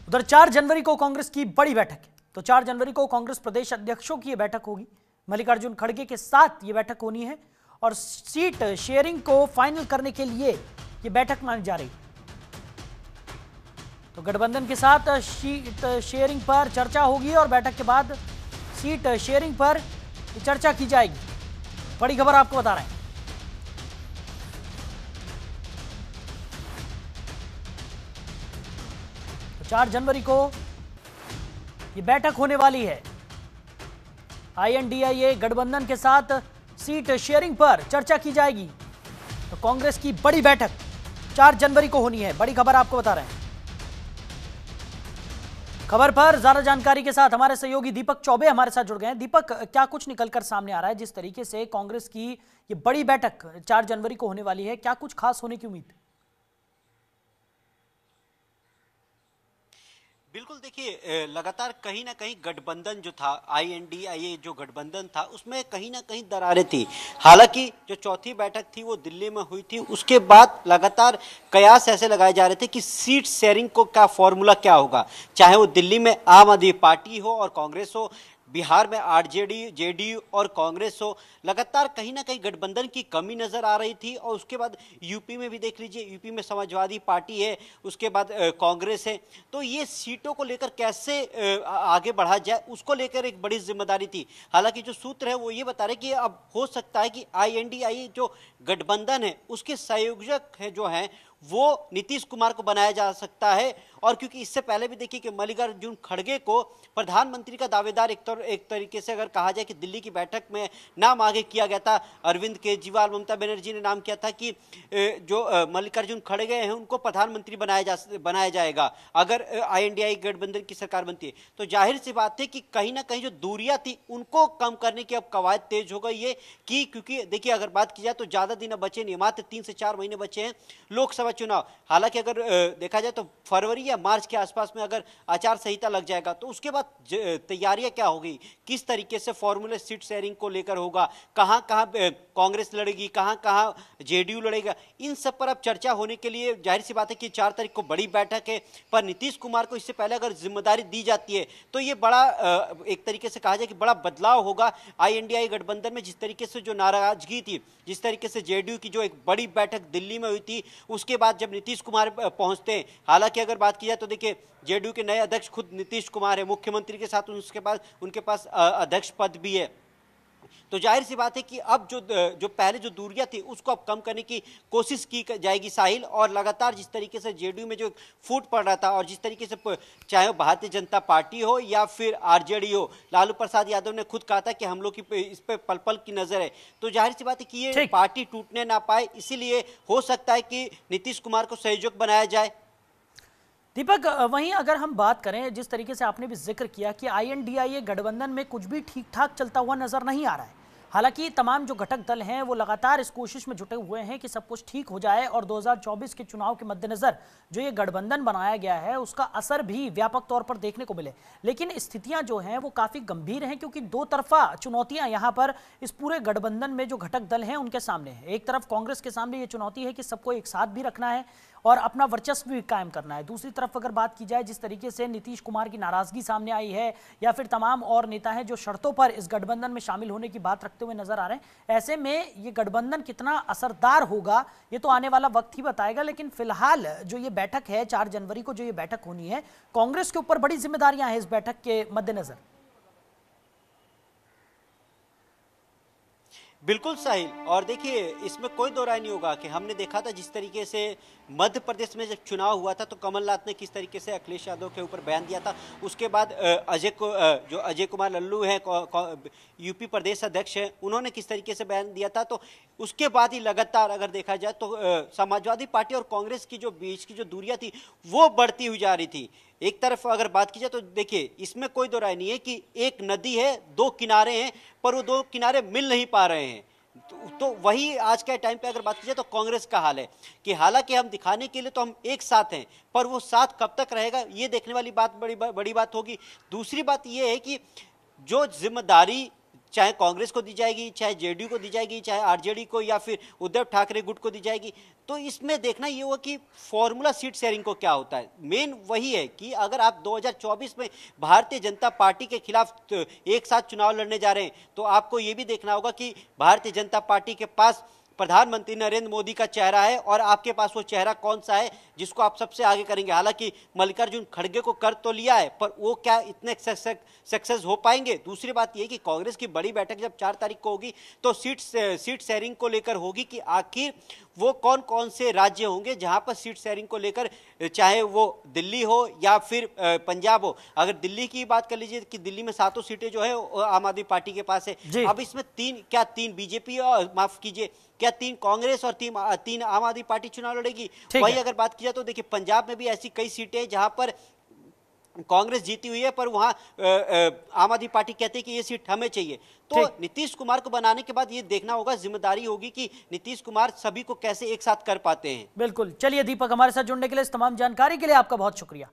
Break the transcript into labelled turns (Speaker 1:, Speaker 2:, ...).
Speaker 1: उधर 4 जनवरी को कांग्रेस की बड़ी बैठक है। तो 4 जनवरी को कांग्रेस प्रदेश अध्यक्षों की यह बैठक होगी। मल्लिकार्जुन खड़गे के साथ ये बैठक होनी है और सीट शेयरिंग को फाइनल करने के लिए ये बैठक मानी जा रही। तो गठबंधन के साथ सीट शेयरिंग पर चर्चा होगी और बैठक के बाद सीट शेयरिंग पर चर्चा की जाएगी। बड़ी खबर आपको बता रहे हैं। तो 4 जनवरी को ये बैठक होने वाली है। INDIA गठबंधन के साथ सीट शेयरिंग पर चर्चा की जाएगी। तो कांग्रेस की बड़ी बैठक 4 जनवरी को होनी है। बड़ी खबर आपको बता रहे हैं। खबर पर ज्यादा जानकारी के साथ हमारे सहयोगी दीपक चौबे हमारे साथ जुड़ गए हैं। दीपक, क्या कुछ निकलकर सामने आ रहा है? जिस तरीके से कांग्रेस की ये बड़ी बैठक 4 जनवरी को होने वाली है, क्या कुछ खास होने की उम्मीद?
Speaker 2: बिल्कुल, देखिए लगातार कहीं ना कहीं गठबंधन जो था, INDIA जो गठबंधन था, उसमें कहीं ना कहीं दरारें थी। हालांकि जो चौथी बैठक थी वो दिल्ली में हुई थी, उसके बाद लगातार कयास ऐसे लगाए जा रहे थे कि सीट शेयरिंग को क्या फॉर्मूला क्या होगा, चाहे वो दिल्ली में आम आदमी पार्टी हो और कांग्रेस हो, बिहार में RJD JDU और कांग्रेस हो। लगातार कहीं ना कहीं गठबंधन की कमी नजर आ रही थी। और उसके बाद यूपी में भी देख लीजिए, यूपी में समाजवादी पार्टी है, उसके बाद कांग्रेस है। तो ये सीटों को लेकर कैसे आगे बढ़ा जाए, उसको लेकर एक बड़ी जिम्मेदारी थी। हालांकि जो सूत्र है वो ये बता रहे कि अब हो सकता है कि INDIA जो गठबंधन है उसके संयोजक है जो हैं वो नीतीश कुमार को बनाया जा सकता है। और क्योंकि इससे पहले भी देखिए कि मल्लिकार्जुन खड़गे को प्रधानमंत्री का दावेदार एक तरीके से अगर कहा जाए कि दिल्ली की बैठक में नाम आगे किया गया था। अरविंद केजरीवाल, ममता बनर्जी ने नाम किया था कि जो मल्लिकार्जुन खड़गे हैं उनको प्रधानमंत्री बनाया जाएगा अगर INDIA गठबंधन की सरकार बनती है। तो जाहिर सी बात है कि कहीं ना कहीं जो दूरियां थी उनको कम करने की अब कवायद तेज हो गई है। कि क्योंकि देखिए अगर बात की जाए तो ज्यादा दिन अब बचे नहीं, मात्र 3 से 4 महीने बचे हैं लोकसभा चुनाव। हालांकि अगर देखा जाए तो फरवरी या मार्च के आसपास में अगर आचार संहिता लग जाएगा तो उसके बाद तैयारियां क्या होगी, किस तरीके से फॉर्मूले सीट शेयरिंग को लेकर होगा, कहां कहां कांग्रेस लड़ेगी, कहां कहां JDU लड़ेगा, इन सब पर अब चर्चा होने के लिए जाहिर सी बात है कि 4 तारीख को बड़ी बैठक है। पर नीतीश कुमार को इससे पहले अगर जिम्मेदारी दी जाती है तो ये बड़ा एक तरीके से कहा जाए कि बड़ा बदलाव होगा INDIA गठबंधन में। जिस तरीके से जो नाराजगी थी, जिस तरीके से JDU की जो एक बड़ी बैठक दिल्ली में हुई थी, उसके बाद जब नीतीश कुमार पहुंचते हैं, हालांकि अगर बात की जाए तो देखिए JDU के नए अध्यक्ष खुद नीतीश कुमार है, मुख्यमंत्री के साथ उनके पास अध्यक्ष पद भी है। तो जाहिर सी बात है कि अब जो पहले जो दूरियां थी उसको अब कम करने की कोशिश की जाएगी साहिल। और लगातार जिस तरीके से JDU में जो फूट पड़ रहा था और जिस तरीके से चाहे वो भारतीय जनता पार्टी हो या फिर RJD हो, लालू प्रसाद यादव ने खुद कहा था कि हम लोग की इस पे पल पल की नजर है। तो जाहिर सी बात है कि ये पार्टी टूटने ना पाए, इसीलिए हो सकता है कि नीतीश कुमार को संयोजक बनाया जाए।
Speaker 1: दीपक, वहीं अगर हम बात करें, जिस तरीके से आपने भी जिक्र किया कि INDIA गठबंधन में कुछ भी ठीक ठाक चलता हुआ नजर नहीं आ रहा है। हालांकि तमाम जो घटक दल हैं वो लगातार इस कोशिश में जुटे हुए हैं कि सब कुछ ठीक हो जाए और 2024 के चुनाव के मद्देनजर जो ये गठबंधन बनाया गया है उसका असर भी व्यापक तौर पर देखने को मिले। लेकिन स्थितियां जो हैं वो काफी गंभीर हैं, क्योंकि दो तरफा चुनौतियां यहां पर इस पूरे गठबंधन में जो घटक दल हैं उनके सामने है। एक तरफ कांग्रेस के सामने ये चुनौती है कि सबको एक साथ भी रखना है और अपना वर्चस्व भी कायम करना है। दूसरी तरफ अगर बात की जाए, जिस तरीके से नीतीश कुमार की नाराजगी सामने आई है या फिर तमाम और नेता हैं जो शर्तों पर इस गठबंधन में शामिल होने की बात रखते हुए नजर आ रहे हैं, ऐसे में ये गठबंधन कितना असरदार होगा ये तो आने वाला वक्त ही बताएगा। लेकिन फिलहाल जो ये बैठक है 4 जनवरी को जो ये बैठक होनी है, कांग्रेस के ऊपर बड़ी जिम्मेदारियां हैं इस बैठक के मद्देनजर।
Speaker 2: बिल्कुल साहिल, और देखिए इसमें कोई दो राय नहीं होगा कि हमने देखा था जिस तरीके से मध्य प्रदेश में जब चुनाव हुआ था तो कमलनाथ ने किस तरीके से अखिलेश यादव के ऊपर बयान दिया था। उसके बाद जो अजय कुमार लल्लू हैं, यूपी प्रदेश अध्यक्ष हैं, उन्होंने किस तरीके से बयान दिया था। तो उसके बाद ही लगातार अगर देखा जाए तो समाजवादी पार्टी और कांग्रेस की जो बीच की जो दूरियां थी वो बढ़ती हुई जा रही थी। एक तरफ अगर बात की जाए तो देखिए इसमें कोई दो राय नहीं है कि एक नदी है, 2 किनारे हैं, पर वो 2 किनारे मिल नहीं पा रहे हैं। तो वही आज के टाइम पे अगर बात की जाए तो कांग्रेस का हाल है कि हालांकि हम दिखाने के लिए तो हम एक साथ हैं, पर वो साथ कब तक रहेगा ये देखने वाली बात बड़ी बात होगी। दूसरी बात ये है कि जो जिम्मेदारी चाहे कांग्रेस को दी जाएगी, चाहे जेडीयू को दी जाएगी, चाहे आरजेडी को या फिर उद्धव ठाकरे गुट को दी जाएगी। तो इसमें देखना ये होगा कि फॉर्मूला सीट शेयरिंग को क्या होता है। मेन वही है कि अगर आप 2024 में भारतीय जनता पार्टी के खिलाफ एक साथ चुनाव लड़ने जा रहे हैं तो आपको ये भी देखना होगा कि भारतीय जनता पार्टी के पास प्रधानमंत्री नरेंद्र मोदी का चेहरा है और आपके पास वो चेहरा कौन सा है जिसको आप सबसे आगे करेंगे। हालांकि मल्लिकार्जुन खड़गे को कर तो लिया है, पर वो क्या इतने सक्सेस हो पाएंगे। दूसरी बात ये कि कांग्रेस की बड़ी बैठक जब 4 तारीख को होगी तो सीट शेयरिंग को लेकर होगी कि आखिर वो कौन कौन से राज्य होंगे जहां पर सीट शेयरिंग को लेकर, चाहे वो दिल्ली हो या फिर पंजाब हो। अगर दिल्ली की बात कर लीजिए कि दिल्ली में 7 सीटें जो है आम आदमी पार्टी के पास है। अब इसमें 3 बीजेपी और माफ कीजिए क्या 3 कांग्रेस और 3 आम आदमी पार्टी चुनाव लड़ेगी। वही अगर बात की जाए तो देखिए पंजाब में भी ऐसी कई सीटें जहां पर कांग्रेस जीती हुई है, पर वहां आम आदमी पार्टी कहती है कि ये सीट हमें चाहिए। तो नीतीश कुमार को बनाने के बाद ये देखना होगा, जिम्मेदारी होगी कि नीतीश कुमार सभी को कैसे एक साथ कर पाते हैं।
Speaker 1: बिल्कुल। चलिए दीपक, हमारे साथ जुड़ने के लिए, इस तमाम जानकारी के लिए आपका बहुत शुक्रिया।